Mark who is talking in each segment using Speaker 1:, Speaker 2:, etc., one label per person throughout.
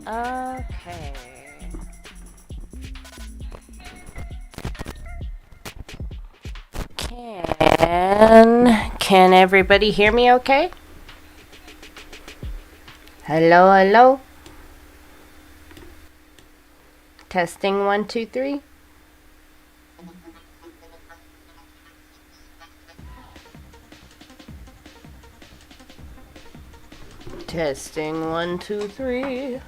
Speaker 1: Okay. Can everybody hear me okay? Hello, hello. Testing 1, 2, 3. Testing 1, 2, 3.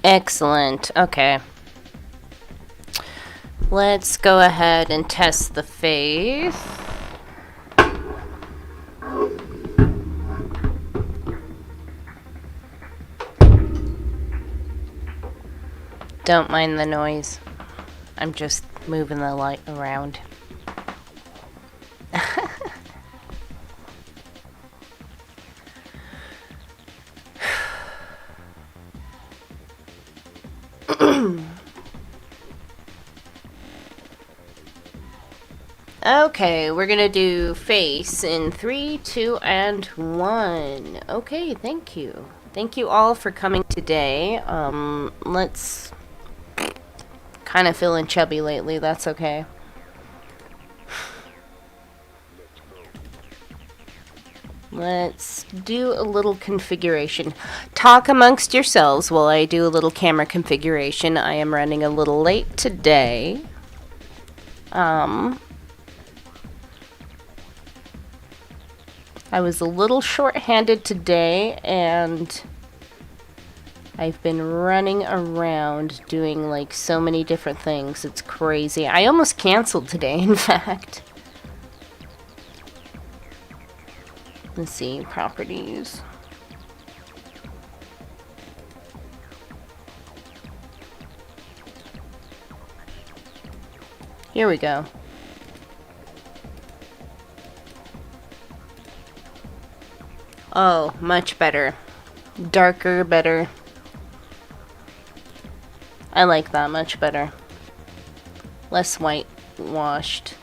Speaker 1: Excellent. Okay. Let's go ahead and test the face. Don't mind the noise. I'm just moving the light around. Okay, we're gonna do face in 3, 2, and 1. Okay, thank you. Thank you all for coming today. Let's kind of feeling chubby lately, that's okay. Let's do a little configuration. Talk amongst yourselves while I do a little camera configuration. I am running a little late today. I was a little short-handed today, and I've been running around doing like so many different things. It's crazy. I almost canceled today, in fact. Let's see, properties. Here we go. Oh, much better. Darker, better. I like that much better. Less whitewashed.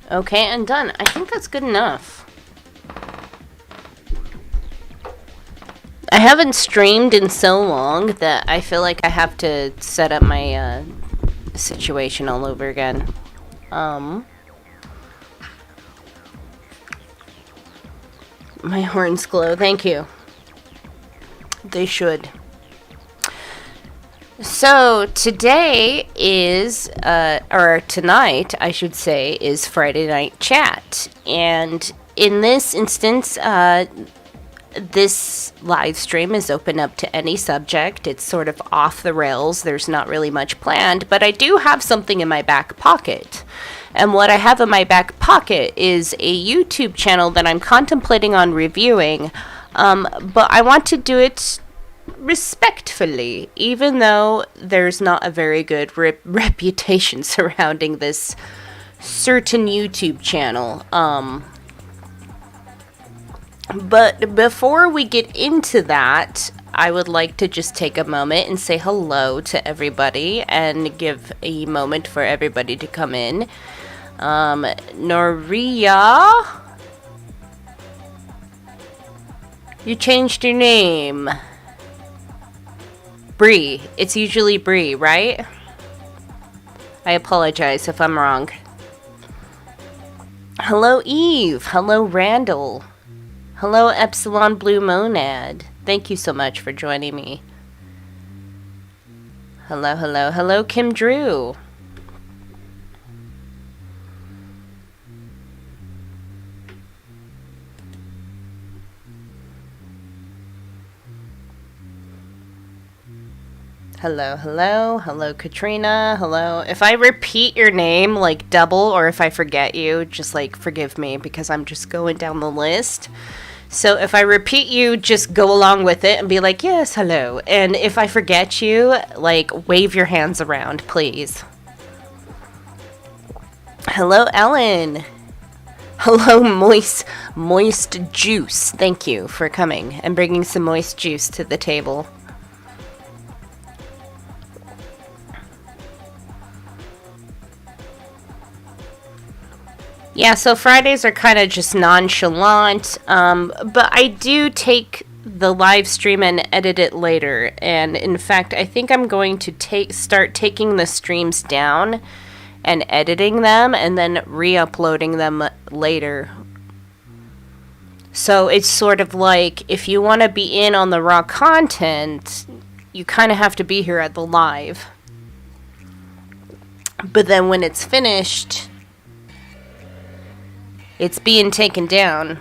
Speaker 1: Okay, and done. I think that's good enough. I haven't streamed in so long that I feel like I have to set up my situation all over again. My horns glow. Thank you. They should. So today is, or tonight, I should say, is Friday Night Chat. And in this instance, this live stream is open up to any subject. It's sort of off the rails. There's not really much planned, but I do have something in my back pocket. And what I have in my back pocket is a YouTube channel that I'm contemplating on reviewing. But I want to do it respectfully, even though there's not a very good reputation surrounding this certain YouTube channel. But before we get into that, I would like to just take a moment and say hello to everybody and give a moment for everybody to come in. Noria, you changed your name. Bree. It's usually Bree, right? I apologize if I'm wrong. Hello, Eve. Hello, Randall. Hello, Epsilon Blue Monad. Thank you so much for joining me. Hello, hello, hello, Kim Drew. Hello, hello, hello, Katrina, hello. If I repeat your name, like, double, or if I forget you, just, like, forgive me, because I'm just going down the list. So if I repeat you, just go along with it and be like, yes, hello. And if I forget you, like, wave your hands around, please. Hello, Ellen. Hello, moist juice. Thank you for coming and bringing some moist juice to the table. Yeah, so Fridays are kind of just nonchalant, but I do take the live stream and edit it later. And in fact, I think I'm going to start taking the streams down and editing them and then re-uploading them later. So it's sort of like, if you want to be in on the raw content, you kind of have to be here at the live. But then when it's finished, it's being taken down.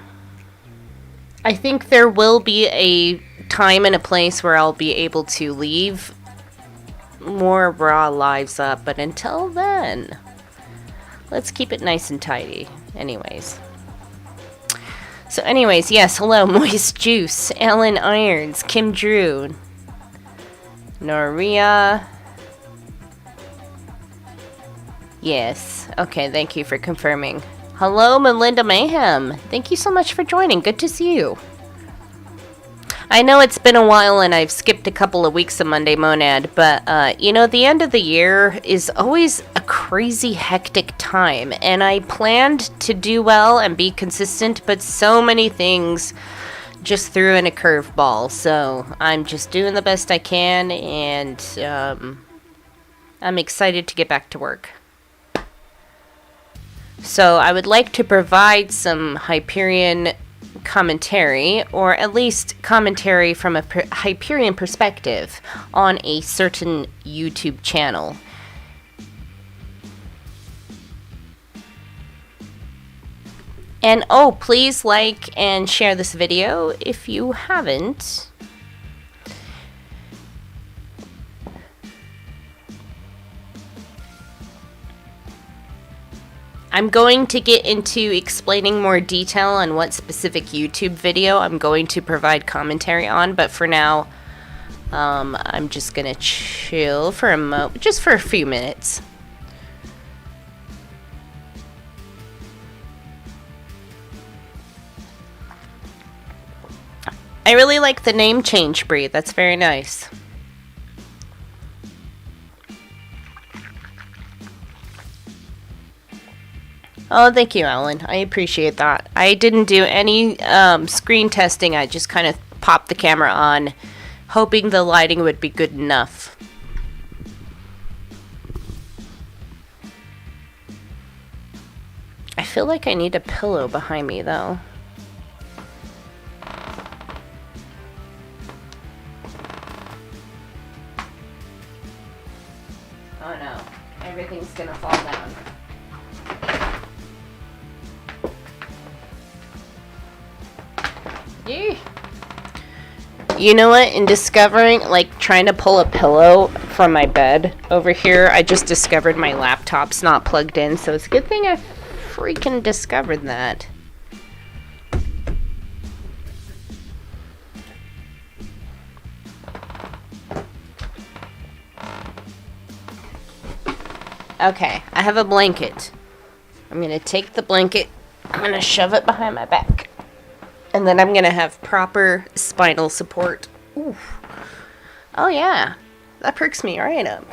Speaker 1: I think there will be a time and a place where I'll be able to leave more raw lives up, but until then, let's keep it nice and tidy. Anyways. So anyways, yes, hello, Moist Juice, Alan Irons, Kim Drew, Noria. Yes, okay, thank you for confirming. Hello, Melinda Mayhem. Thank you so much for joining. Good to see you. I know it's been a while and I've skipped a couple of weeks of Monday Monad, but, you know, the end of the year is always a crazy hectic time, and I planned to do well and be consistent, but so many things just threw in a curveball, so I'm just doing the best I can, and I'm excited to get back to work. So I would like to provide some Hyperion commentary, or at least commentary from a Hyperion perspective on a certain YouTube channel. And oh, please like and share this video if you haven't. I'm going to get into explaining more detail on what specific YouTube video I'm going to provide commentary on, but for now, I'm just gonna chill for just for a few minutes. I really like the name change, Bree. That's very nice. Oh, thank you, Alan. I appreciate that. I didn't do any screen testing. I just kind of popped the camera on, hoping the lighting would be good enough. I feel like I need a pillow behind me, though. Oh no, everything's gonna fall down. Yeah. You know what? In discovering, like, trying to pull a pillow from my bed over here, I just discovered my laptop's not plugged in, so it's a good thing I freaking discovered that. Okay, I have a blanket. I'm gonna take the blanket, I'm gonna shove it behind my back. And then I'm gonna have proper spinal support. Ooh. Oh yeah, that perks me right up.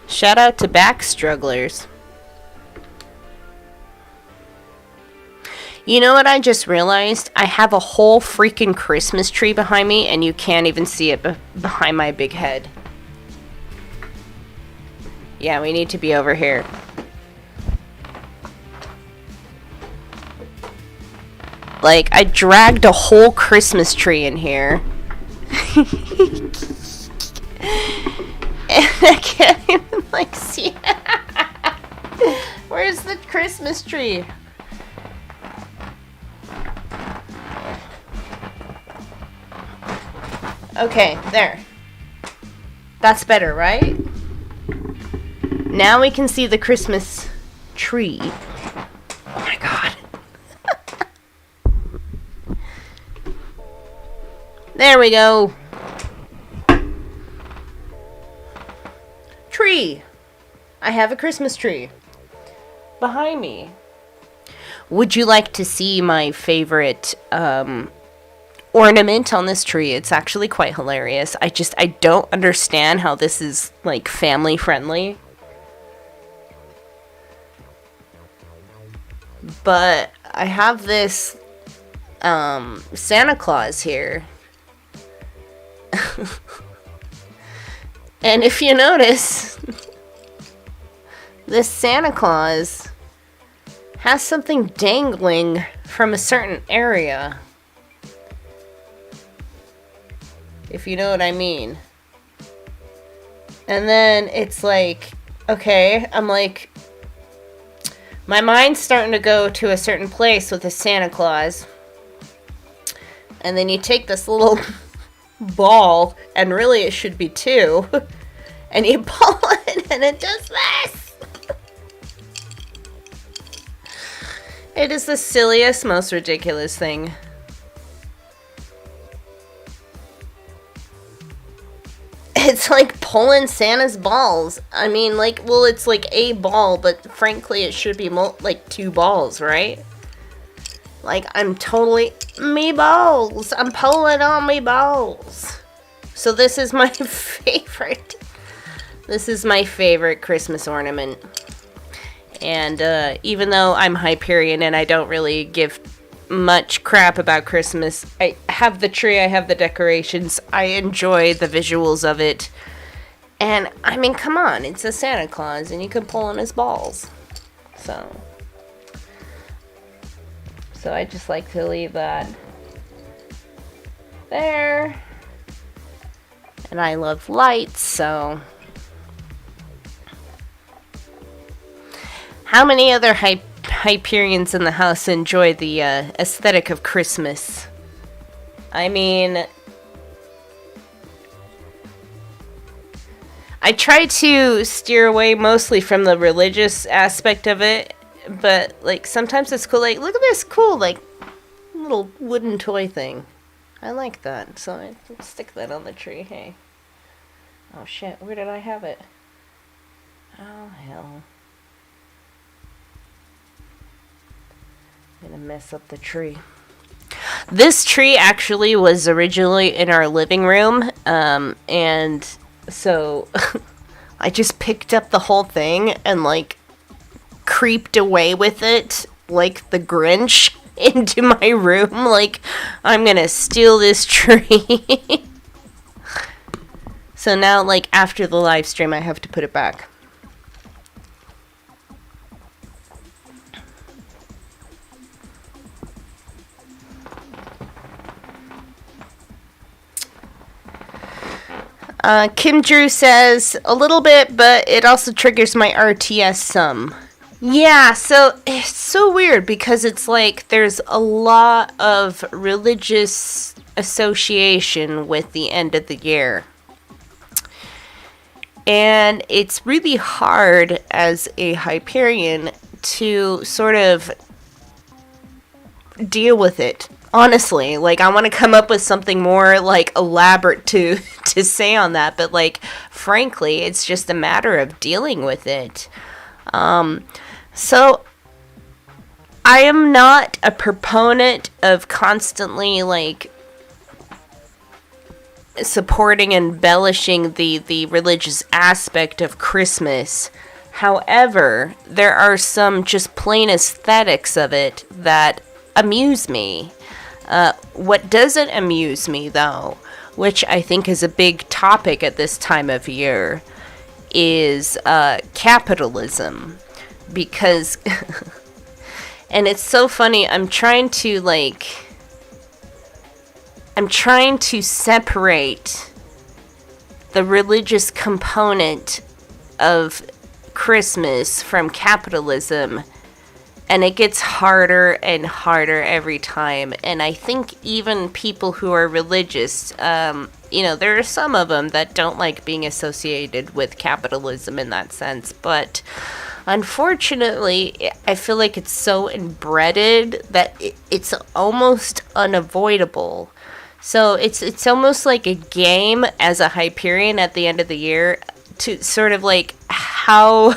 Speaker 1: Shout out to back strugglers. You know what I just realized? I have a whole freaking Christmas tree behind me and you can't even see it behind my big head. Yeah, we need to be over here. Like, I dragged a whole Christmas tree in here. And I can't even, like, see it. Where's the Christmas tree? Okay, there. That's better, right? Now we can see the Christmas tree. Oh my god. There we go. Tree. I have a Christmas tree behind me. Would you like to see my favorite ornament on this tree? It's actually quite hilarious. I don't understand how this is, like, family friendly. But I have this Santa Claus here. And if you notice, this Santa Claus has something dangling from a certain area. If you know what I mean. And then it's like, okay, I'm like, my mind's starting to go to a certain place with the Santa Claus. And then you take this little ball, and really it should be two, and you pull it, and it does this. It is the silliest, most ridiculous thing. It's like pulling Santa's balls. I mean, like, well, it's like a ball, but frankly, it should be like two balls, right? Like, I'm totally... Me balls! I'm pulling on me balls! So this is my favorite. This is my favorite Christmas ornament. And even though I'm Hyperion and I don't really give much crap about Christmas, I have the tree, I have the decorations, I enjoy the visuals of it. And, I mean, come on, it's a Santa Claus and you can pull on his balls. So I just like to leave that there. And I love lights, so. How many other Hyperions in the house enjoy the aesthetic of Christmas? I mean, I try to steer away mostly from the religious aspect of it. But, like, sometimes it's cool. Like, look at this cool, like, little wooden toy thing. I like that. So I can stick that on the tree. Hey. Oh, shit. Where did I have it? Oh, hell. I'm gonna mess up the tree. This tree actually was originally in our living room. And so I just picked up the whole thing and, like, creeped away with it like the Grinch into my room. Like, I'm gonna steal this tree. So now, like, after the live stream, I have to put it back. Kim Drew says, a little bit, but it also triggers my RTS some. Yeah, so it's so weird because it's like there's a lot of religious association with the end of the year. And it's really hard as a Hyperion to sort of deal with it. Honestly, like, I want to come up with something more, like, elaborate to say on that. But, like, frankly, it's just a matter of dealing with it. So, I am not a proponent of constantly, like, supporting and embellishing the religious aspect of Christmas. However, there are some just plain aesthetics of it that amuse me. What doesn't amuse me, though, which I think is a big topic at this time of year, is capitalism. Because, and it's so funny, I'm trying to separate the religious component of Christmas from capitalism, and it gets harder and harder every time. And I think even people who are religious, there are some of them that don't like being associated with capitalism in that sense, but unfortunately, I feel like it's so embedded that it's almost unavoidable. So it's almost like a game as a Hyperion at the end of the year to sort of like how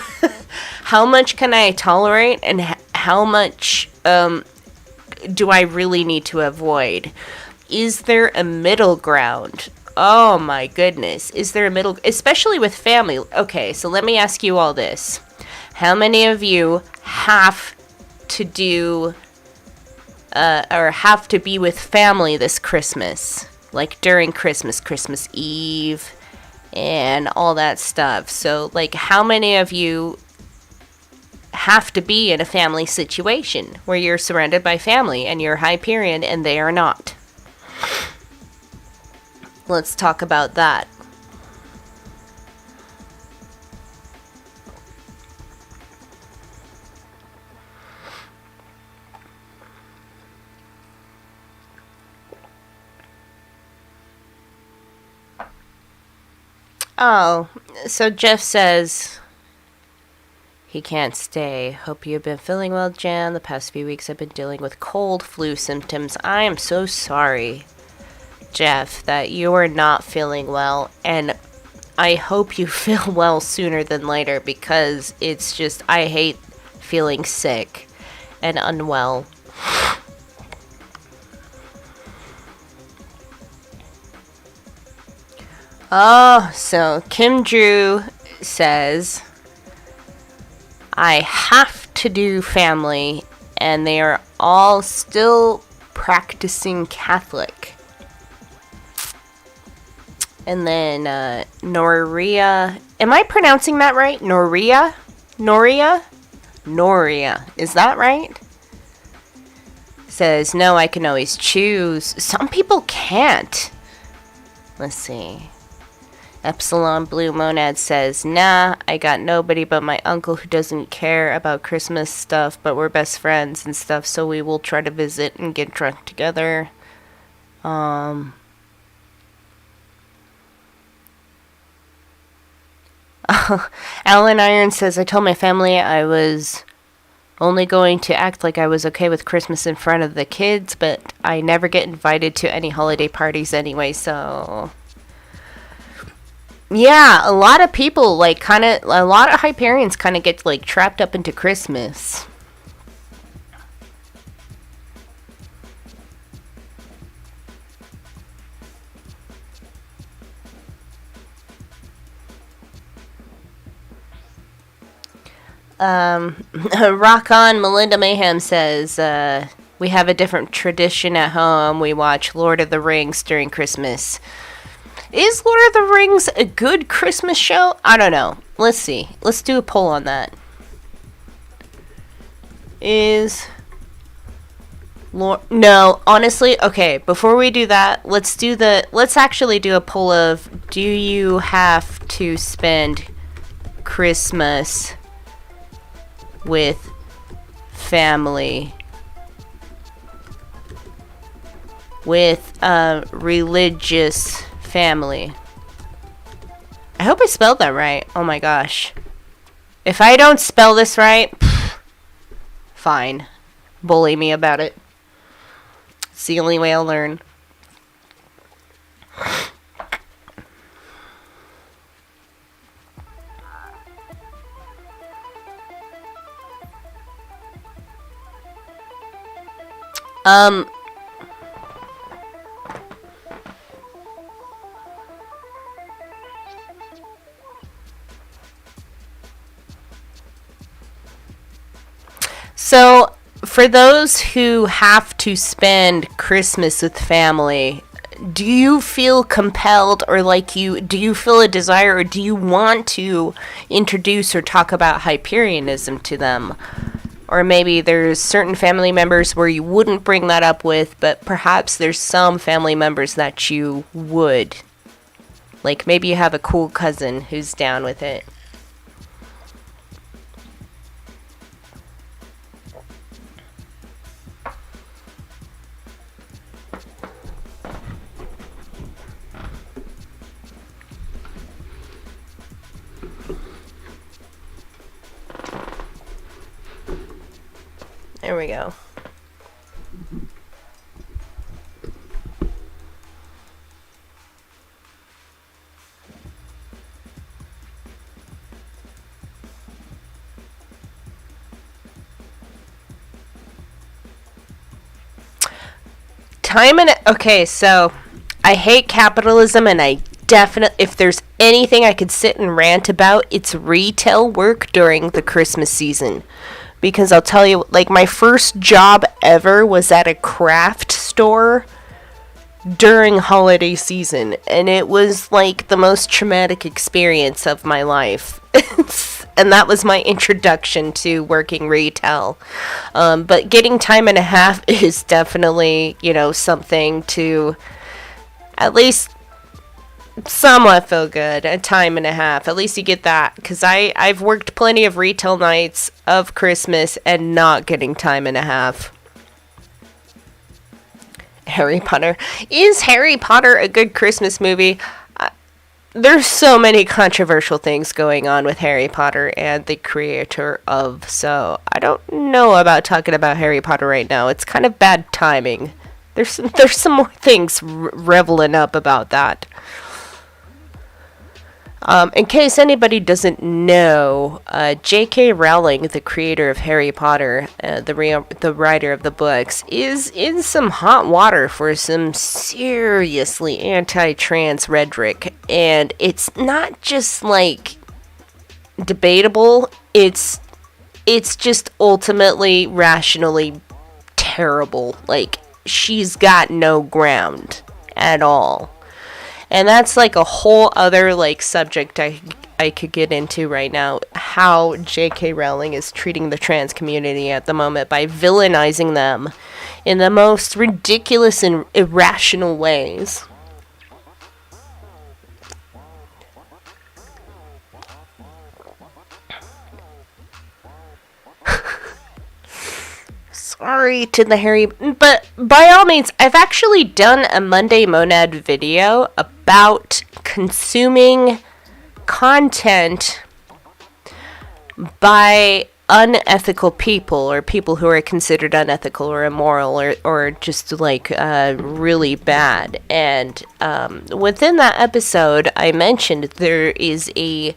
Speaker 1: much can I tolerate and how much do I really need to avoid? Is there a middle ground? Oh my goodness. Is there a middle, especially with family? Okay, so let me ask you all this. How many of you have to do or have to be with family this Christmas? Like during Christmas, Christmas Eve, and all that stuff. So, like, how many of you have to be in a family situation where you're surrounded by family and you're Hyperion and they are not? Let's talk about that. Oh, so Jeff says he can't stay. Hope you've been feeling well, Jan. The past few weeks I've been dealing with cold flu symptoms. I am so sorry, Jeff, that you are not feeling well. And I hope you feel well sooner than later, because it's just, I hate feeling sick and unwell. Oh, so Kim Drew says, I have to do family, and they are all still practicing Catholic. And then Noria, am I pronouncing that right? Noria? Is that right? Says, no, I can always choose. Some people can't. Let's see. Epsilon Blue Monad says, nah, I got nobody but my uncle who doesn't care about Christmas stuff, but we're best friends and stuff, so we will try to visit and get drunk together. Alan Iron says, I told my family I was only going to act like I was okay with Christmas in front of the kids, but I never get invited to any holiday parties anyway, so... Yeah, a lot of people, a lot of Hyperions kind of get, trapped up into Christmas. Rock On Melinda Mayhem says, we have a different tradition at home. We watch Lord of the Rings during Christmas. Is Lord of the Rings a good Christmas show? I don't know. Let's see. Let's do a poll on that. No, honestly, okay, before we do that, let's actually do a poll of, do you have to spend Christmas with family? With religious family. I hope I spelled that right. Oh my gosh. If I don't spell this right, fine. Bully me about it. It's the only way I'll learn. So, for those who have to spend Christmas with family, do you feel compelled, or do you feel a desire, or do you want to introduce or talk about hyperianism to them? Or maybe there's certain family members where you wouldn't bring that up with, but perhaps there's some family members that you would. Like maybe you have a cool cousin who's down with it. There we go. Okay, so I hate capitalism, and I definitely, if there's anything I could sit and rant about, it's retail work during the Christmas season. Because I'll tell you, like, my first job ever was at a craft store during holiday season, and it was like the most traumatic experience of my life. And that was my introduction to working retail. But getting time and a half is definitely, something to at least somewhat feel good. A time and a half, at least you get that, because I've worked plenty of retail nights of Christmas and not getting time and a half. Harry Potter. Is Harry Potter a good Christmas movie? There's so many controversial things going on with Harry Potter and the creator of, so I don't know about talking about Harry Potter right now. It's kind of bad timing. There's some more things reveling up about that. In case anybody doesn't know, J.K. Rowling, the creator of Harry Potter, the writer of the books, is in some hot water for some seriously anti-trans rhetoric. And it's not just, like, debatable. It's just ultimately, rationally terrible. Like, she's got no ground at all. And that's like a whole other like subject I could get into right now, how J.K. Rowling is treating the trans community at the moment by villainizing them in the most ridiculous and irrational ways. Sorry to the Harry, but by all means, I've actually done a Monday Monad video about consuming content by unethical people, or people who are considered unethical or immoral, or just like really bad. And within that episode, I mentioned there is a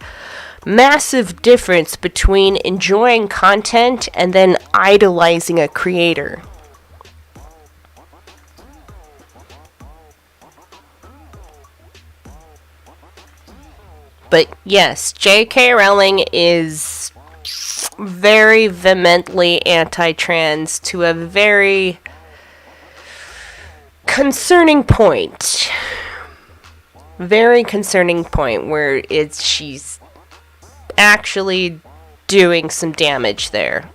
Speaker 1: massive difference between enjoying content and then idolizing a creator. But yes, J.K. Rowling is very vehemently anti-trans to a very concerning point. Very concerning point where she's actually doing some damage there.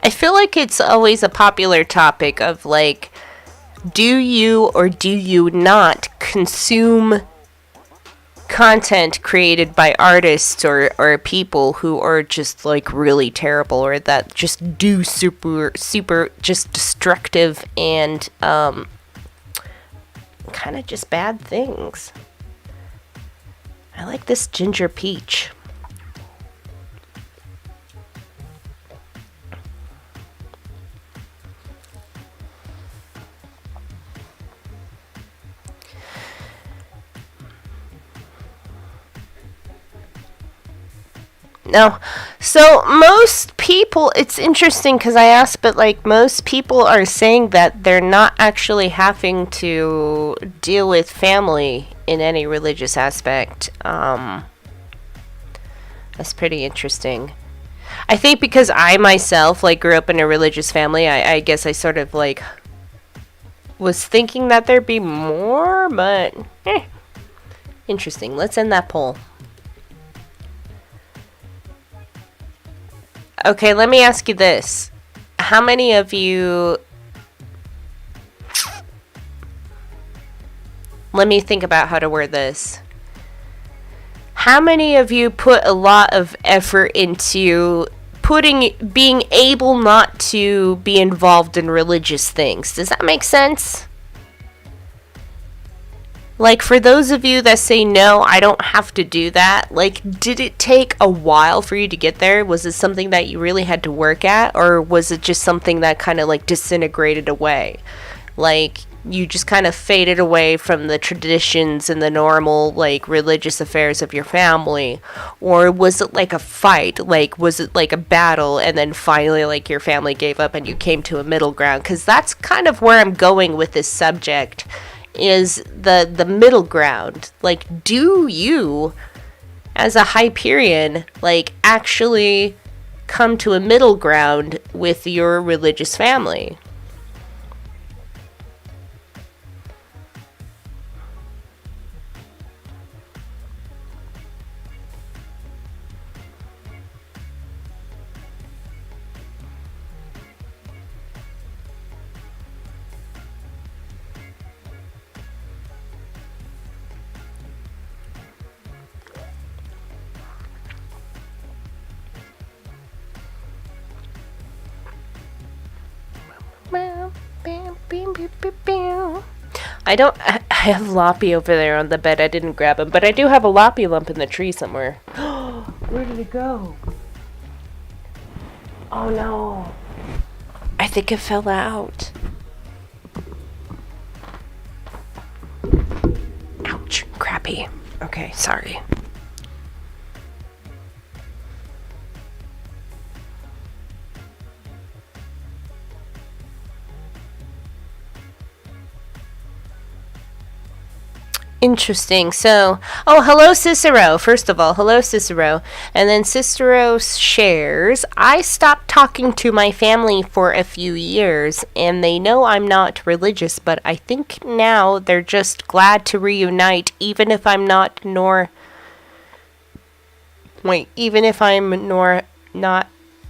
Speaker 1: I feel like it's always a popular topic of like, do you or do you not consume content created by artists or people who are just like really terrible, or that just do super just destructive and kind of just bad things. I like this ginger peach. No. So most people, it's interesting because I asked, but like most people are saying that they're not actually having to deal with family in any religious aspect. That's pretty interesting. I think because I myself like grew up in a religious family, I guess I sort of like was thinking that there'd be more, but interesting. Let's end that poll. Okay, let me ask you this. How many of you... Let me think about how to word this. How many of you put a lot of effort into being able not to be involved in religious things? Does that make sense? Like, for those of you that say, no, I don't have to do that, like, did it take a while for you to get there? Was it something that you really had to work at? Or was it just something that kind of, like, disintegrated away? Like, you just kind of faded away from the traditions and the normal, like, religious affairs of your family? Or was it like a fight? Like, was it like a battle and then finally, like, your family gave up and you came to a middle ground? Because that's kind of where I'm going with this subject, is the middle ground. Like, do you, as a Hyperion, like, actually come to a middle ground with your religious family? I have Loppy over there on the bed. I didn't grab him, but I do have a Loppy lump in the tree somewhere. Where did it go? Oh no. I think it fell out. Ouch. Crappy. Okay, sorry. Interesting. So, hello, Cicero. First of all, hello, Cicero. And then Cicero shares, I stopped talking to my family for a few years, and they know I'm not religious, but I think now they're just glad to reunite, even if I'm not not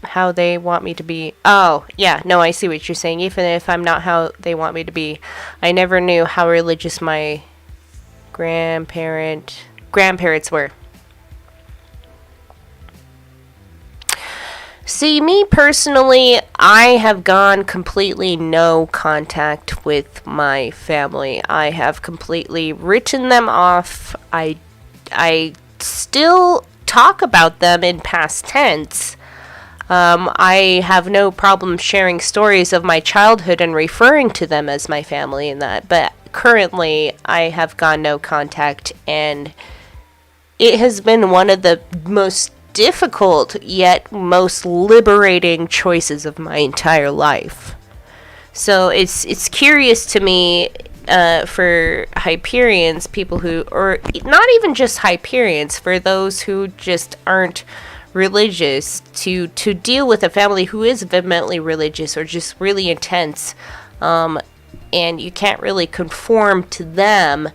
Speaker 1: how they want me to be. Oh, yeah, no, I see what you're saying. Even if I'm not how they want me to be. I never knew how religious my grandparents were. See, me personally, I have gone completely no contact with my family. I have completely written them off. I still talk about them in past tense. I have no problem sharing stories of my childhood and referring to them as my family and that, but currently I have gone no contact, and it has been one of the most difficult yet most liberating choices of my entire life. So it's curious to me, for Hyperions, people who, or not even just Hyperions, for those who just aren't religious, to deal with a family who is vehemently religious or just really intense, and you can't really conform to them.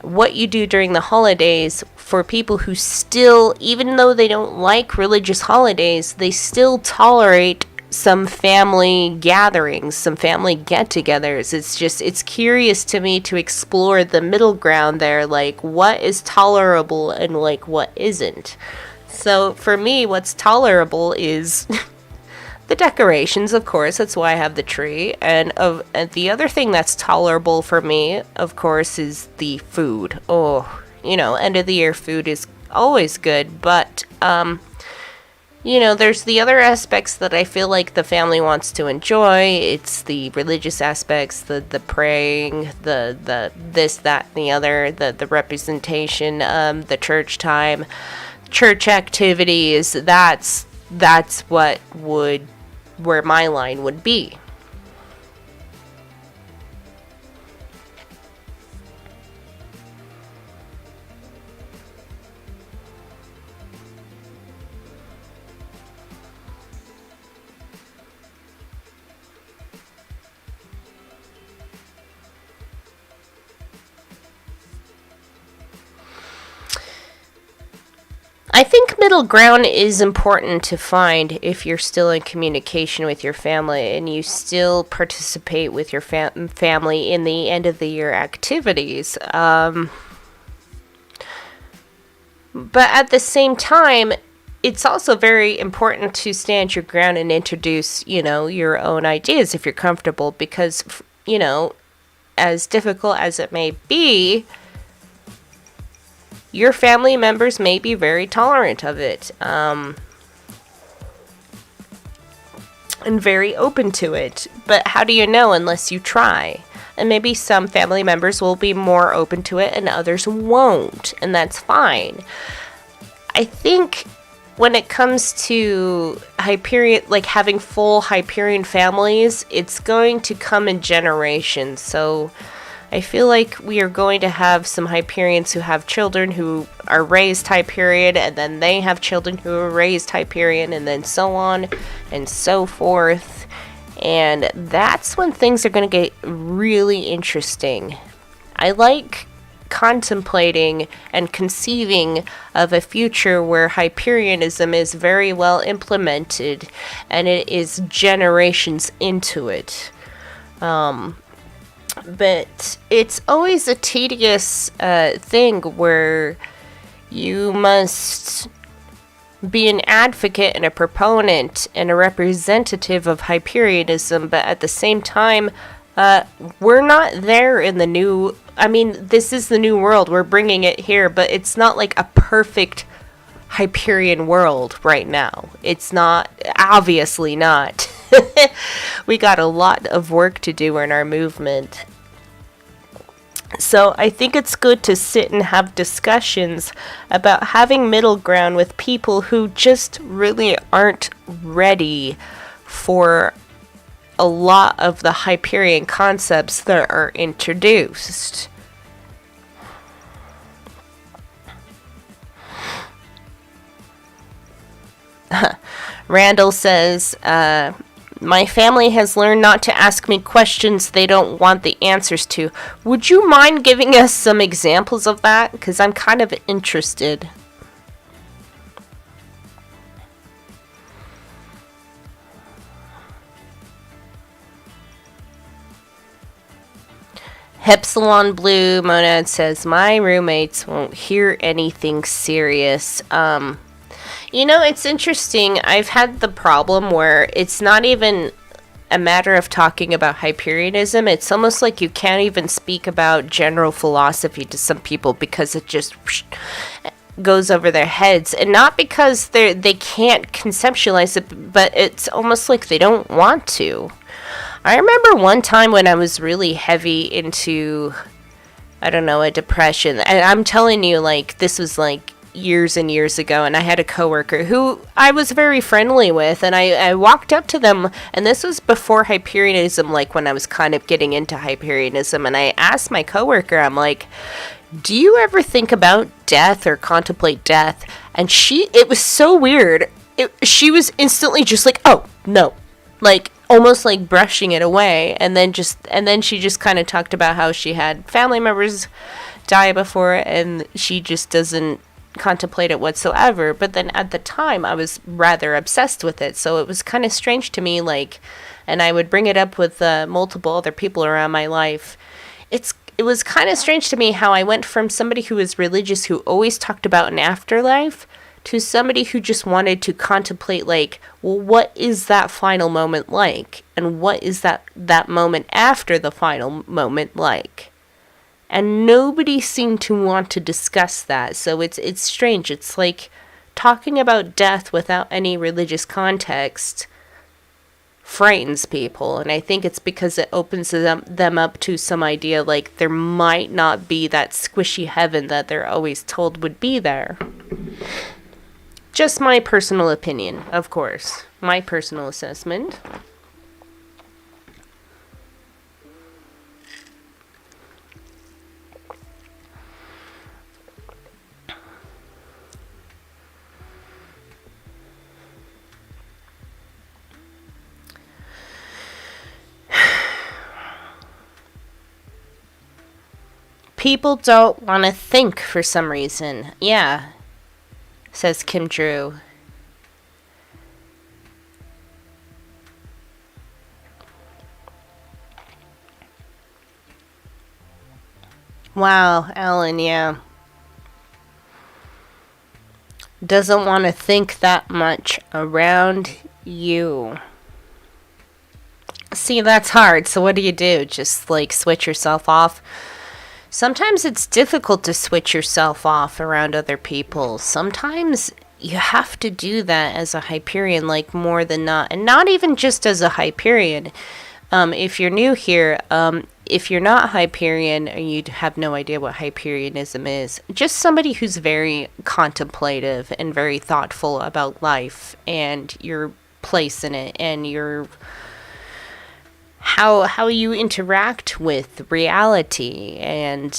Speaker 1: What you do during the holidays, for people who still, even though they don't like religious holidays, they still tolerate some family gatherings, some family get-togethers. It's curious to me to explore the middle ground there, like what is tolerable and like what isn't. So for me, what's tolerable is the decorations, of course. That's why I have the tree. And the other thing that's tolerable for me, of course, is the food. Oh, end of the year food is always good, but there's the other aspects that I feel like the family wants to enjoy. It's the religious aspects, the praying, the this, that, and the other, the representation, the church time, church activities. That's where my line would be. I think middle ground is important to find if you're still in communication with your family and you still participate with your family in the end of the year activities. But at the same time, it's also very important to stand your ground and introduce, your own ideas if you're comfortable, because, as difficult as it may be, your family members may be very tolerant of it, and very open to it. But how do you know unless you try? And maybe some family members will be more open to it and others won't, and that's fine. I think when it comes to Hyperion, like having full Hyperion families, it's going to come in generations. So I feel like we are going to have some Hyperions who have children who are raised Hyperion, and then they have children who are raised Hyperion, and then so on and so forth. And that's when things are going to get really interesting. I like contemplating and conceiving of a future where Hyperionism is very well implemented and it is generations into it. But it's always a tedious thing where you must be an advocate and a proponent and a representative of Hyperionism, but at the same time, we're not there in the new... I mean, this is the new world. We're bringing it here, but it's not like a perfect Hyperion world right now. It's not. Obviously not. We got a lot of work to do in our movement. So I think it's good to sit and have discussions about having middle ground with people who just really aren't ready for a lot of the Hyperion concepts that are introduced. Randall says, my family has learned not to ask me questions they don't want the answers to. Would you mind giving us some examples of that? Because I'm kind of interested. Hepsilon Blue Monad says, my roommates won't hear anything serious. It's interesting. I've had the problem where it's not even a matter of talking about Hyperionism. It's almost like you can't even speak about general philosophy to some people because it just goes over their heads. And not because they can't conceptualize it, but it's almost like they don't want to. I remember one time when I was really heavy into, I don't know, a depression. And I'm telling you, like, this was like years and years ago, and I had a coworker who I was very friendly with, and I walked up to them, and this was before Hyperionism, like when I was kind of getting into Hyperionism, and I asked my coworker, I'm like, do you ever think about death or contemplate death? And it was so weird. She was instantly just like, oh, no. Like, almost like brushing it away, and then she just kind of talked about how she had family members die before, and she just doesn't contemplate it whatsoever. But then at the time I was rather obsessed with it, so it was kind of strange to me, like, and I would bring it up with multiple other people around my life. It was kind of strange to me how I went from somebody who was religious, who always talked about an afterlife, to somebody who just wanted to contemplate, like, well, what is that final moment like? And what is that moment after the final moment like? And nobody seemed to want to discuss that. So it's strange. It's like talking about death without any religious context frightens people. And I think it's because it opens them up to some idea, like, there might not be that squishy heaven that they're always told would be there. Just my personal opinion, of course. My personal assessment. People don't want to think for some reason. Yeah. says Kim Drew. Wow, Alan, yeah. Doesn't want to think that much around you. See, that's hard. So what do you do? Just like switch yourself off? Sometimes it's difficult to switch yourself off around other people. Sometimes you have to do that as a Hyperion, like more than not. And not even just as a Hyperion. If you're new here, if you're not Hyperion or you have no idea what Hyperionism is, just somebody who's very contemplative and very thoughtful about life and your place in it and your how you interact with reality and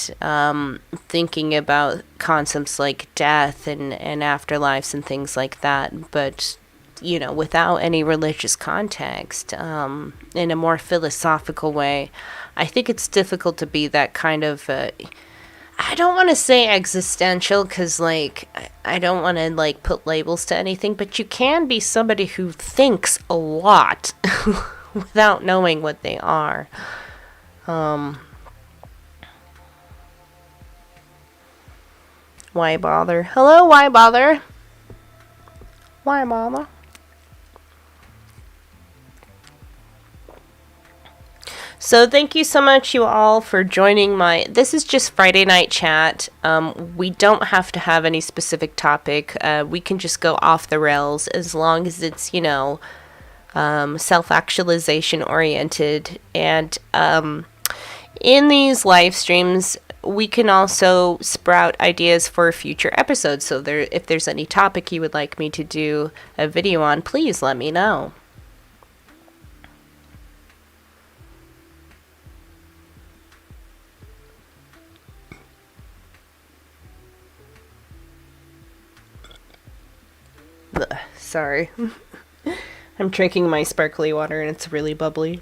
Speaker 1: thinking about concepts like death and afterlives and things like that, but you know, without any religious context, in a more philosophical way. I think it's difficult to be that kind of, I don't want to say existential, because, like, I don't want to, like, put labels to anything, but you can be somebody who thinks a lot without knowing what they are. Why bother? Hello, why bother? Why bother? So thank you so much, you all, for joining this is just Friday night chat. We don't have to have any specific topic. We can just go off the rails as long as it's, you know, self-actualization oriented. And in these live streams, we can also sprout ideas for future episodes. So if there's any topic you would like me to do a video on, please let me know. Sorry. I'm drinking my sparkly water and it's really bubbly.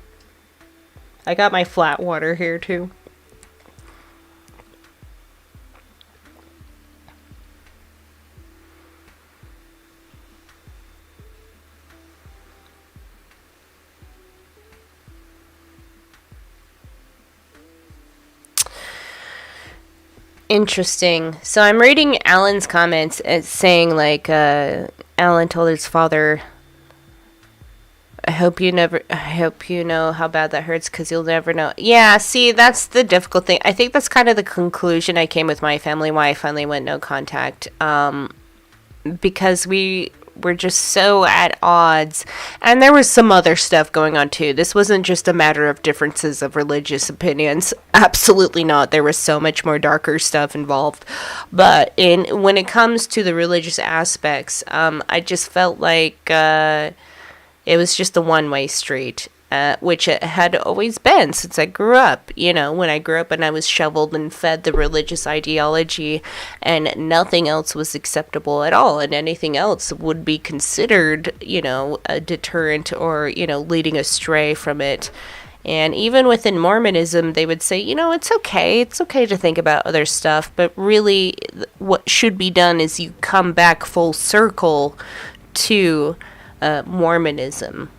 Speaker 1: I got my flat water here too. Interesting. So I'm reading Alan's comments as saying, like, Alan told his father, I hope you know how bad that hurts, because you'll never know. Yeah, see, that's the difficult thing. I think that's kind of the conclusion I came with my family, why I finally went no contact. Because we were just so at odds. And there was some other stuff going on too. This wasn't just a matter of differences of religious opinions. Absolutely not. There was so much more darker stuff involved. But when it comes to the religious aspects, I just felt like it was just a one-way street. Which it had always been since I grew up. You know, when I grew up and I was shoveled and fed the religious ideology, and nothing else was acceptable at all, and anything else would be considered, you know, a deterrent or, you know, leading astray from it. And even within Mormonism, they would say, you know, it's okay to think about other stuff, but really what should be done is you come back full circle to Mormonism.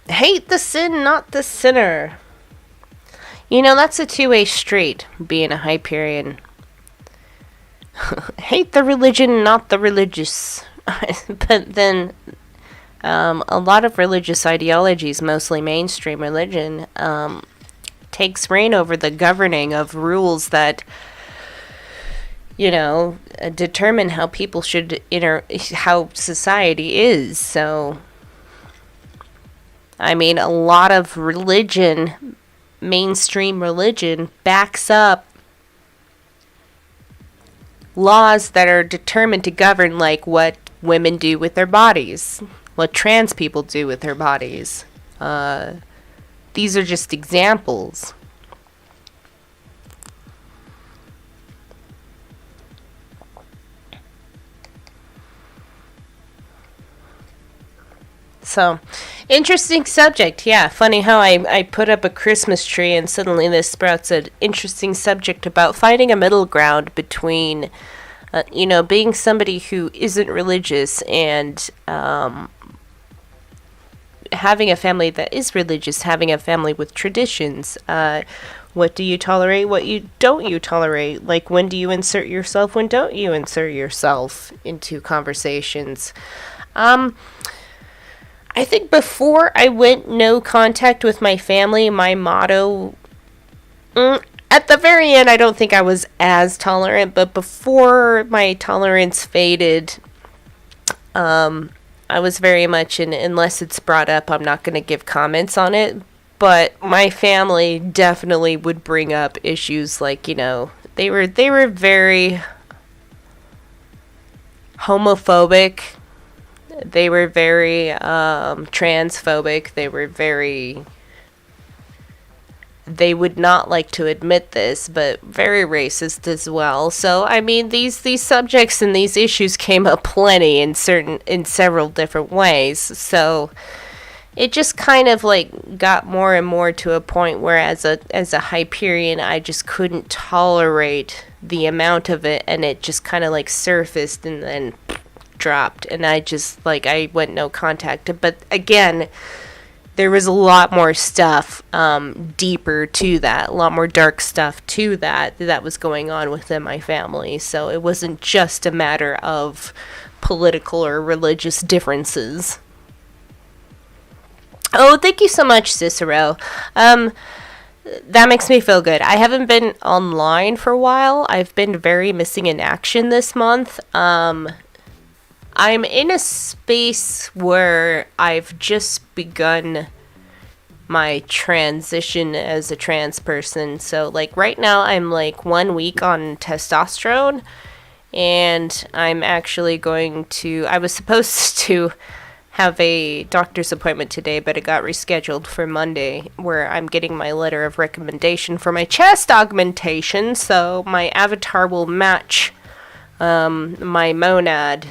Speaker 1: Hate the sin, not the sinner. You know, that's a two-way street, being a Hyperion. Hate the religion, not the religious. But then, a lot of religious ideologies, mostly mainstream religion, takes reign over the governing of rules that, you know, determine how people should how society is. So, I mean, a lot of religion mainstream religion backs up laws that are determined to govern, like, what women do with their bodies, what trans people do with their bodies. These are just examples. So, interesting subject. Yeah, funny how I put up a Christmas tree and suddenly this sprouts an interesting subject about finding a middle ground between, being somebody who isn't religious and having a family that is religious, having a family with traditions. What do you tolerate? What don't you tolerate? Like, when do you insert yourself? When don't you insert yourself into conversations? I think before I went no contact with my family, my motto, at the very end, I don't think I was as tolerant, but before my tolerance faded, I was very much in, unless it's brought up, I'm not going to give comments on it. But my family definitely would bring up issues like, they were very homophobic. They were very transphobic. They would not like to admit this, but very racist as well. So, I mean, these subjects and these issues came up plenty in several different ways. So, it just kind of like got more and more to a point where as a Hyperion, I just couldn't tolerate the amount of it, and it just kind of like surfaced and then dropped, and I just I went no contact. But again, there was a lot more stuff deeper to that, a lot more dark stuff to that was going on within my family. So it wasn't just a matter of political or religious differences. Oh, thank you so much, Cicero. That makes me feel good. I haven't been online for a while. I've been very missing in action this month. I'm in a space where I've just begun my transition as a trans person. So, right now, I'm 1 week on testosterone, and I'm actually I was supposed to have a doctor's appointment today, but it got rescheduled for Monday, where I'm getting my letter of recommendation for my chest augmentation, so my avatar will match my monad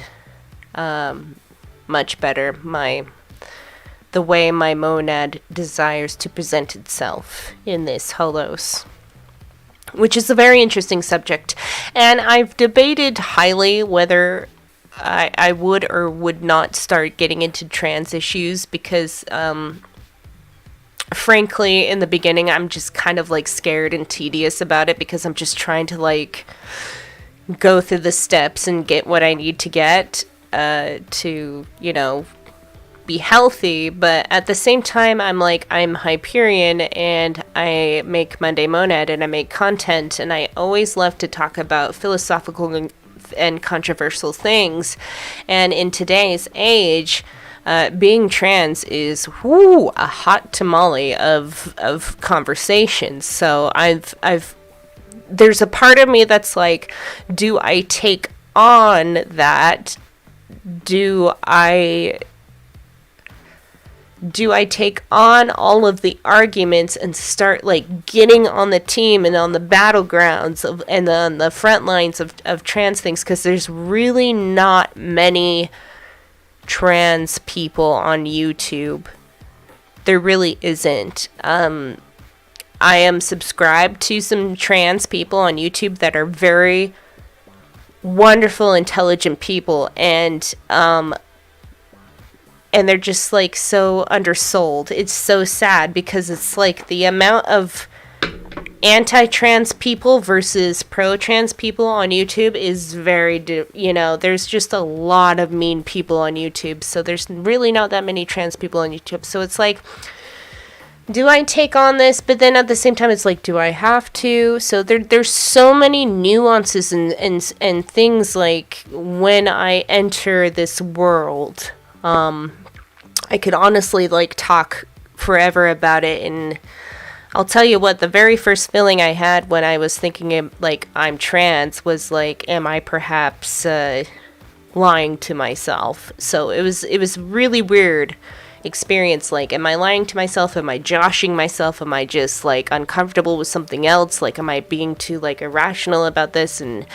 Speaker 1: much better, the way my monad desires to present itself in this holos, which is a very interesting subject. And I've debated highly whether I would or would not start getting into trans issues, because frankly, in the beginning, I'm just kind of scared and tedious about it, because I'm just trying to go through the steps and get what I need to get to, be healthy. But at the same time, I'm Hyperion, and I make Monday Monad, and I make content, and I always love to talk about philosophical and controversial things. And in today's age, being trans is a hot tamale of conversations. So there's a part of me that's do I take on that? Do I take on all of the arguments and start getting on the team and on the battlegrounds and on the front lines of trans things? Because there's really not many trans people on YouTube. There really isn't. I am subscribed to some trans people on YouTube that are very wonderful, intelligent people, and they're just so undersold. It's so sad, because it's the amount of anti-trans people versus pro-trans people on YouTube is very there's just a lot of mean people on YouTube, so there's really not that many trans people on YouTube. So it's do I take on this? But then at the same time, it's do I have to? So there's so many nuances and things when I enter this world. I could honestly talk forever about it, and I'll tell you what, the very first feeling I had when I was thinking, like, I'm trans was like, am I perhaps lying to myself? So it was really weird experience. Like, am I lying to myself? Am I joshing myself? Am I just like uncomfortable with something else? Like, am I being too like irrational about this? And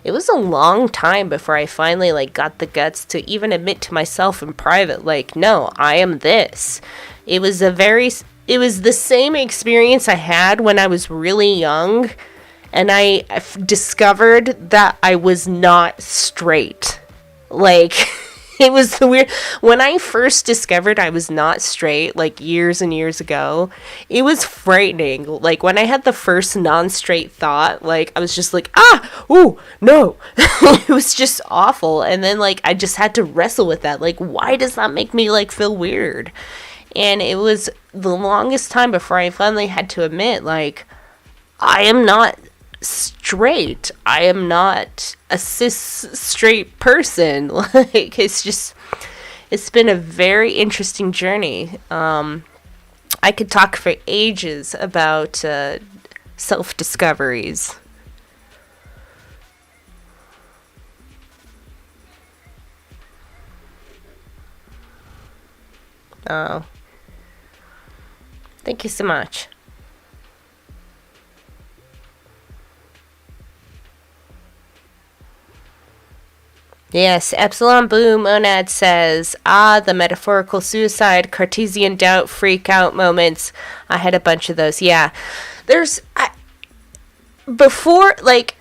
Speaker 1: it was a long time before I finally like got the guts to even admit to myself in private, like, no, I am this. It was the same experience I had when I was really young, and I discovered that I was not straight. Like, it was the weird. When I first discovered I was not straight, like years and years ago, it was frightening. Like, when I had the first non-straight thought, like, I was just like, ooh, no. It was just awful. And then, like, I just had to wrestle with that. Like, why does that make me, like, feel weird? And it was the longest time before I finally had to admit, like, I am not straight. I am not a cis straight person. Like, it's been a very interesting journey. I could talk for ages about self-discoveries. Oh. Thank you so much. Yes, Epsilon Blue Monad says, the metaphorical suicide, Cartesian doubt, freak out moments. I had a bunch of those. Yeah. Before, like,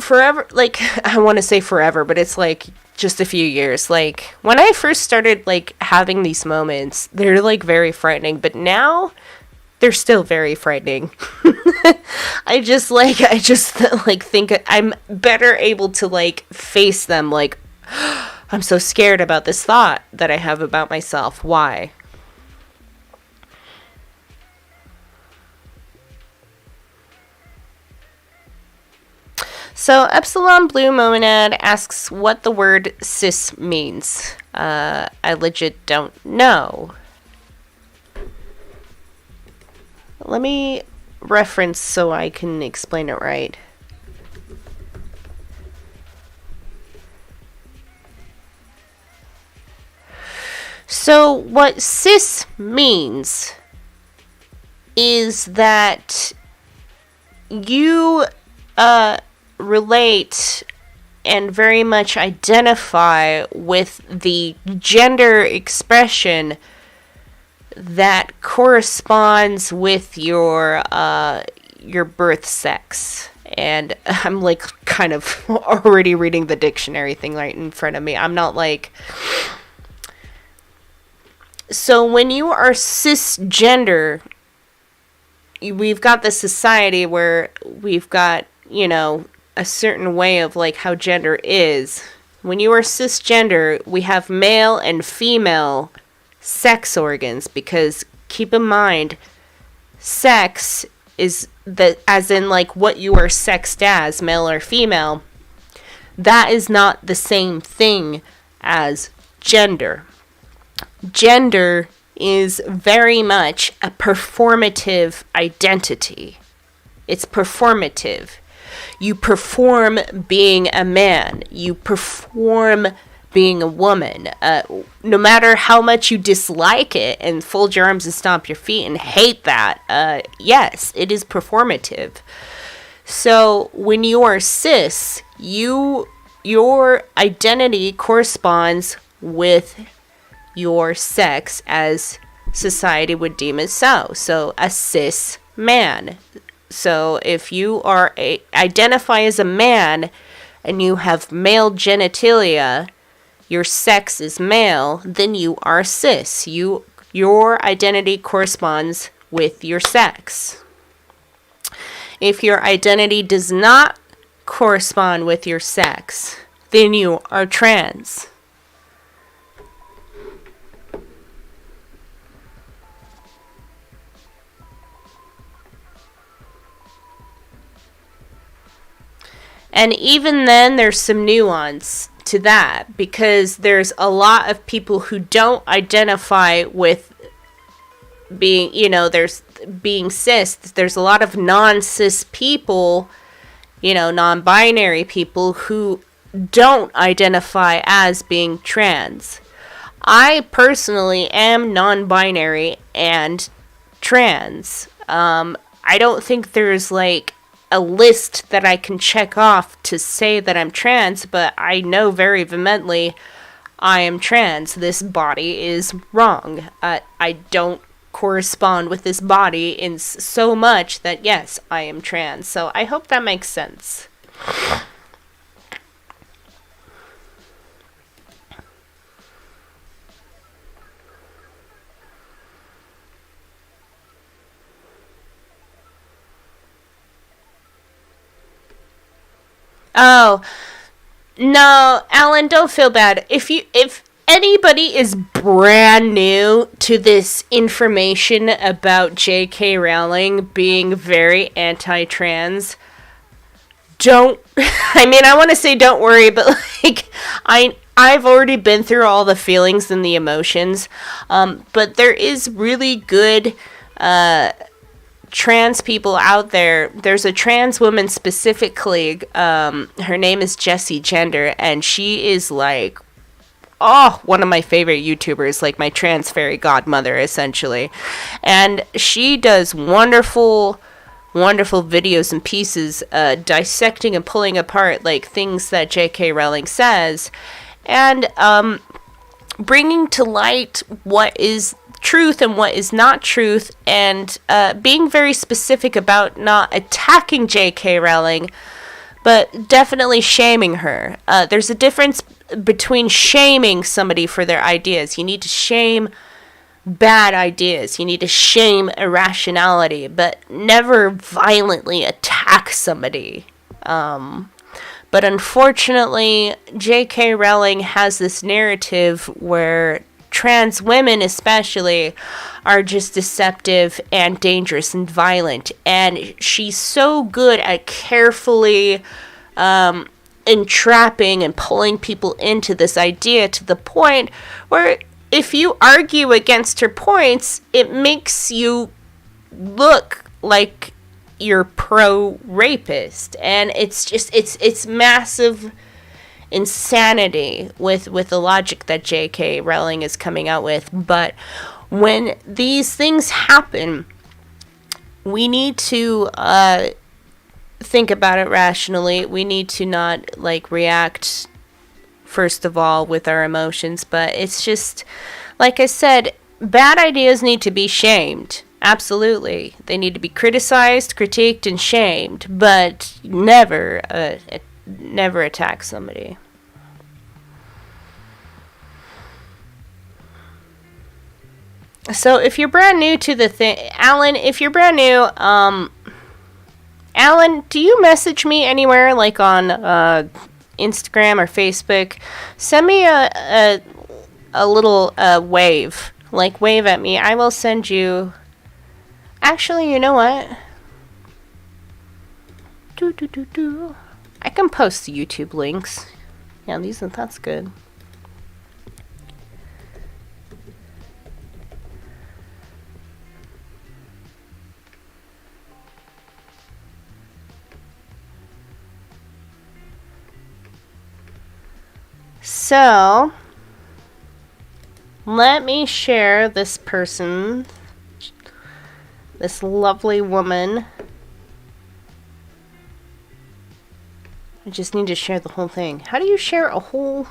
Speaker 1: forever, like, I want to say forever, but it's like just a few years. Like, when I first started, like, having these moments, they're, like, very frightening, but now they're still very frightening. I just think I'm better able to, like, face them, like, I'm so scared about this thought that I have about myself. Why? So Epsilon Blue Monad asks what the word cis means. I legit don't know. Let me reference so I can explain it right. So what cis means is that you relate and very much identify with the gender expression that corresponds with your birth sex. And I'm like kind of already reading the dictionary thing right in front of me. I'm not like... So when you are cisgender, we've got this society where we've got, you know, a certain way of like how gender is. When you are cisgender, we have male and female sex organs, because keep in mind, sex is the, as in like what you are sexed as, male or female, that is not the same thing as gender. Gender is very much a performative identity. It's performative. You perform being a man. You perform being a woman. No matter how much you dislike it and fold your arms and stomp your feet and hate that, yes, it is performative. So when you are cis, your identity corresponds with your sex as society would deem it so. So a cis man. So if you are identify as a man and you have male genitalia, your sex is male, then you are cis. Your identity corresponds with your sex. If your identity does not correspond with your sex, then you are trans. And even then, there's some nuance to that, because there's a lot of people who don't identify with being, there's being cis. There's a lot of non-cis people, non-binary people who don't identify as being trans. I personally am non-binary and trans. I don't think there's like a list that I can check off to say that I'm trans, but I know very vehemently I am trans. This body is wrong. I don't correspond with this body in so much that, yes, I am trans. So I hope that makes sense. Oh, no, Alan, don't feel bad. If anybody is brand new to this information about J.K. Rowling being very anti-trans, don't, I mean, I want to say don't worry, but like, I've already been through all the feelings and the emotions, but there is really good, trans people out there. There's a trans woman specifically, her name is Jessie Gender, and she is like, one of my favorite YouTubers, like my trans fairy godmother, essentially. And she does wonderful videos and pieces, dissecting and pulling apart, like, things that J.K. Rowling says, and, bringing to light what is truth and what is not truth, and being very specific about not attacking J.K. Rowling, but definitely shaming her. There's a difference between shaming somebody for their ideas. You need to shame bad ideas. You need to shame irrationality, but never violently attack somebody. But unfortunately, J.K. Rowling has this narrative where trans women especially are just deceptive and dangerous and violent, and she's so good at carefully entrapping and pulling people into this idea to the point where if you argue against her points, it makes you look like you're pro-rapist, and it's just it's massive insanity with the logic that J.K. Rowling is coming out with. But when these things happen, we need to think about it rationally. We need to not like react first of all with our emotions, but it's just like I said, bad ideas need to be shamed. Absolutely. They need to be criticized, critiqued, and shamed, but never attack somebody. So if you're brand new to the thing, Alan, if you're brand new, Alan, do you message me anywhere, like on Instagram or Facebook? Send me a little wave. Like, wave at me. I will send you... Actually, you know what? I can post the YouTube links. Yeah, that's good. So, let me share this person, this lovely woman. I just need to share the whole thing. How do you share a whole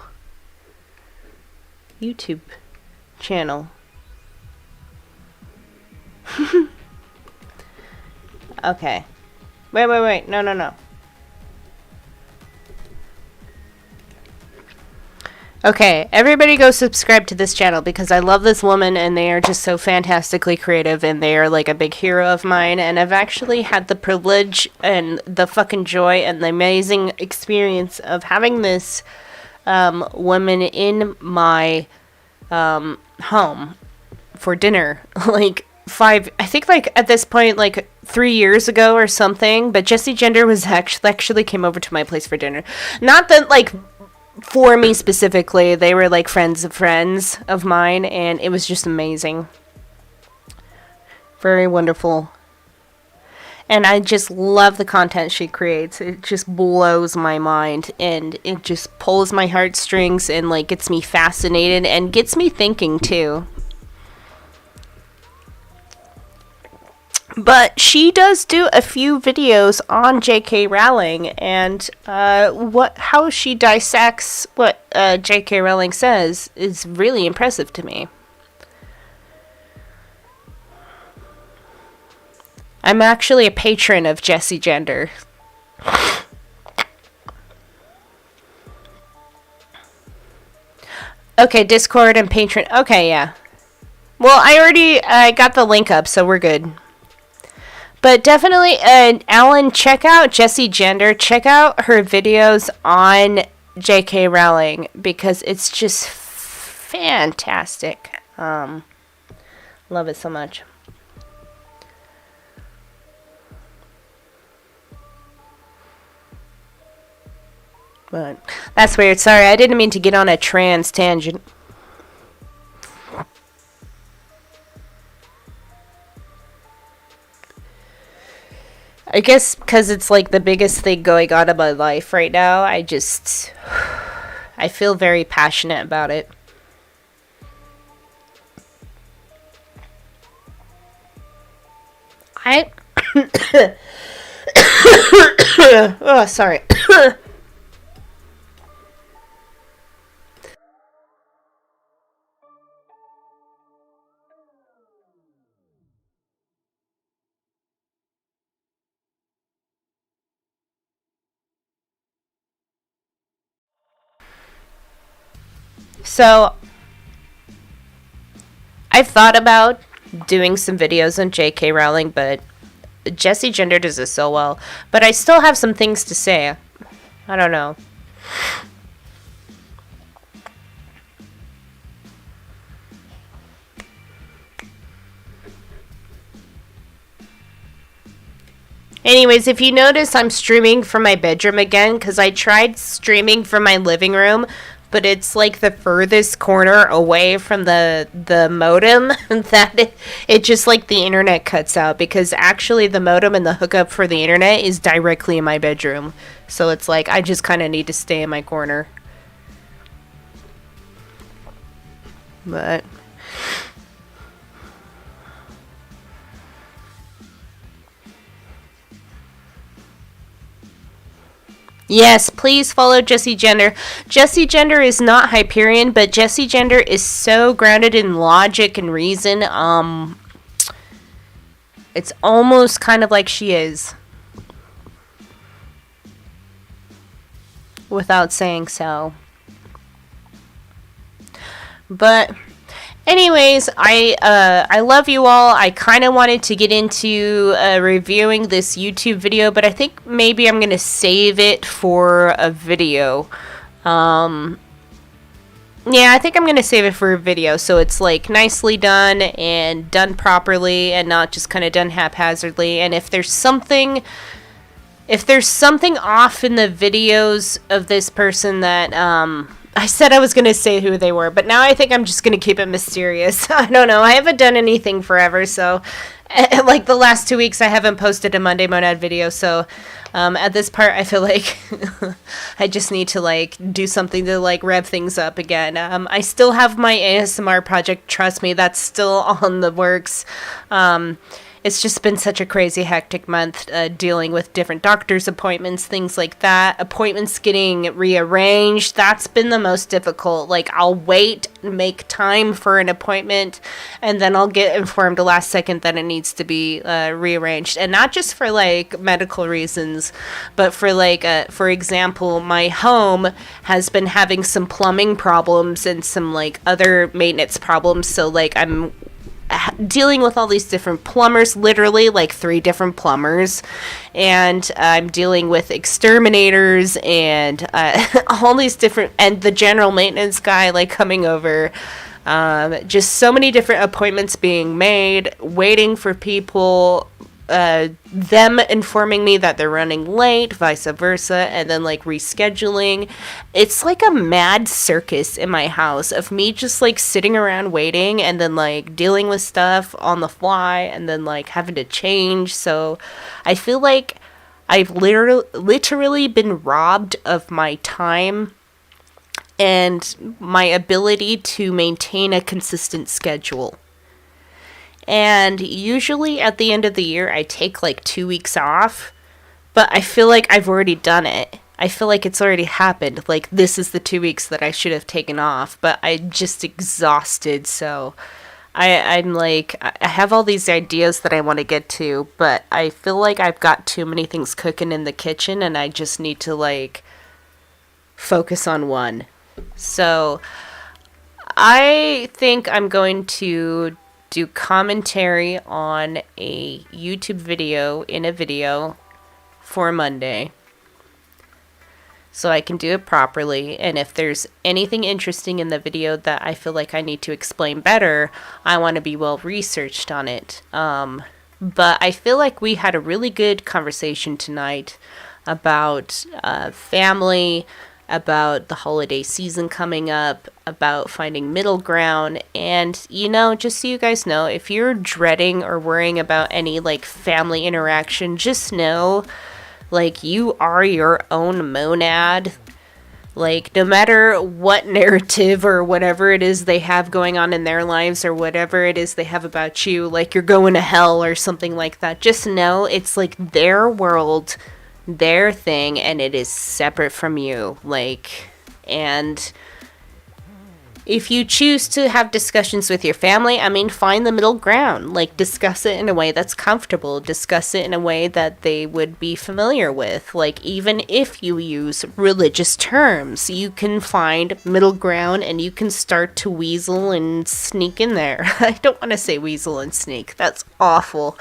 Speaker 1: YouTube channel? Okay. Wait. No. Okay, everybody go subscribe to this channel because I love this woman and they are just so fantastically creative and they are like a big hero of mine, and I've actually had the privilege and the fucking joy and the amazing experience of having this woman in my home for dinner like I think like at this point like 3 years ago or something, but Jessie Gender was actually came over to my place for dinner. Not that like for me specifically, they were like friends of mine, and it was just amazing. Very wonderful. And I just love the content she creates. It just blows my mind, and it just pulls my heartstrings and like gets me fascinated and gets me thinking too. But she does do a few videos on J.K. Rowling and how she dissects what J.K. Rowling says is really impressive to me. I'm actually a patron of Jessie Gender. Okay, Discord and Patreon. Okay, yeah. Well, I already got the link up, so we're good. But definitely, Alan, check out Jessie Gender. Check out her videos on J.K. Rowling, because it's just fantastic. Love it so much. But that's weird. Sorry, I didn't mean to get on a trans tangent. I guess because it's like the biggest thing going on in my life right now, I feel very passionate about it. Oh, sorry. So, I've thought about doing some videos on J.K. Rowling, but Jessie Gender does this so well. But I still have some things to say. I don't know. Anyways, if you notice, I'm streaming from my bedroom again, because I tried streaming from my living room, but it's like the furthest corner away from the modem that it just like the internet cuts out, because actually the modem and the hookup for the internet is directly in my bedroom. So it's like I just kind of need to stay in my corner. But yes, please follow Jessie Gender. Jessie Gender is not Hyperion, but Jessie Gender is so grounded in logic and reason. It's almost kind of like she is, without saying so. But anyways, I love you all. I kind of wanted to get into reviewing this YouTube video, but I think maybe I'm going to save it for a video. Yeah, I think I'm going to save it for a video, so it's like nicely done and done properly and not just kind of done haphazardly. And if there's something off in the videos of this person that I said I was going to say who they were, but now I think I'm just going to keep it mysterious. I don't know. I haven't done anything forever, so like the last 2 weeks I haven't posted a Monday Monad video, so at this part I feel like I just need to like do something to like rev things up again. I still have my ASMR project, trust me, that's still on the works. It's just been such a crazy, hectic month dealing with different doctor's appointments, things like that. Appointments getting rearranged. That's been the most difficult. Like, I'll wait, make time for an appointment, and then I'll get informed the last second that it needs to be rearranged. And not just for, like, medical reasons, but for, like, for example, my home has been having some plumbing problems and some, like, other maintenance problems. So, like, I'm dealing with all these different plumbers, literally like 3 different plumbers, and I'm dealing with exterminators and all these different, and the general maintenance guy like coming over. Just so many different appointments being made, waiting for people, them informing me that they're running late, vice versa, and then like rescheduling. It's like a mad circus in my house of me just like sitting around waiting and then like dealing with stuff on the fly and then like having to change. So I feel like I've literally been robbed of my time and my ability to maintain a consistent schedule. And usually at the end of the year, I take like 2 weeks off, but I feel like I've already done it. I feel like it's already happened. Like, this is the 2 weeks that I should have taken off, but I'm just exhausted. So I'm like, I have all these ideas that I want to get to, but I feel like I've got too many things cooking in the kitchen and I just need to like focus on one. So I think I'm going to do commentary on a YouTube video in a video for Monday so I can do it properly, and if there's anything interesting in the video that I feel like I need to explain better, I want to be well researched on it. But I feel like we had a really good conversation tonight about family, about the holiday season coming up, about finding middle ground, and, you know, just so you guys know, if you're dreading or worrying about any, like, family interaction, just know, like, you are your own monad. Like, no matter what narrative or whatever it is they have going on in their lives or whatever it is they have about you, like, you're going to hell or something like that, just know it's, like, their world, their thing, and it is separate from you. Like, and if you choose to have discussions with your family, I mean, find the middle ground. Like, discuss it in a way that's comfortable. Discuss it in a way that they would be familiar with. Like, even if you use religious terms, you can find middle ground and you can start to weasel and sneak in there. I don't want to say weasel and sneak. That's awful.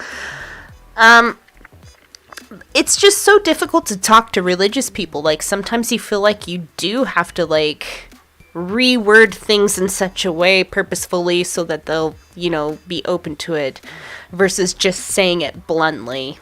Speaker 1: It's just so difficult to talk to religious people. Like, sometimes you feel like you do have to, like, reword things in such a way purposefully so that they'll, you know, be open to it versus just saying it bluntly.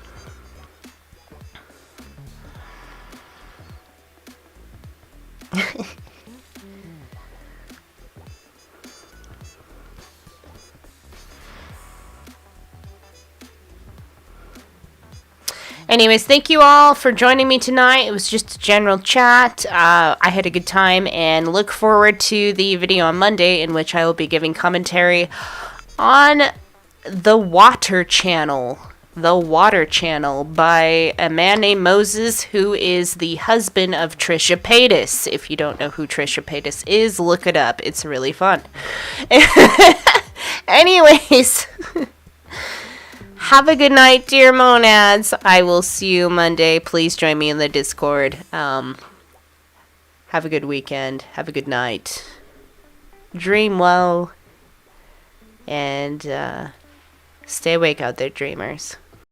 Speaker 1: Anyways, thank you all for joining me tonight. It was just a general chat. I had a good time and look forward to the video on Monday in which I will be giving commentary on The Water Channel. The Water Channel by a man named Moses, who is the husband of Trisha Paytas. If you don't know who Trisha Paytas is, look it up. It's really fun. Anyways... Have a good night, dear monads. I will see you Monday. Please join me in the Discord. Have a good weekend. Have a good night. Dream well. And stay awake out there, dreamers.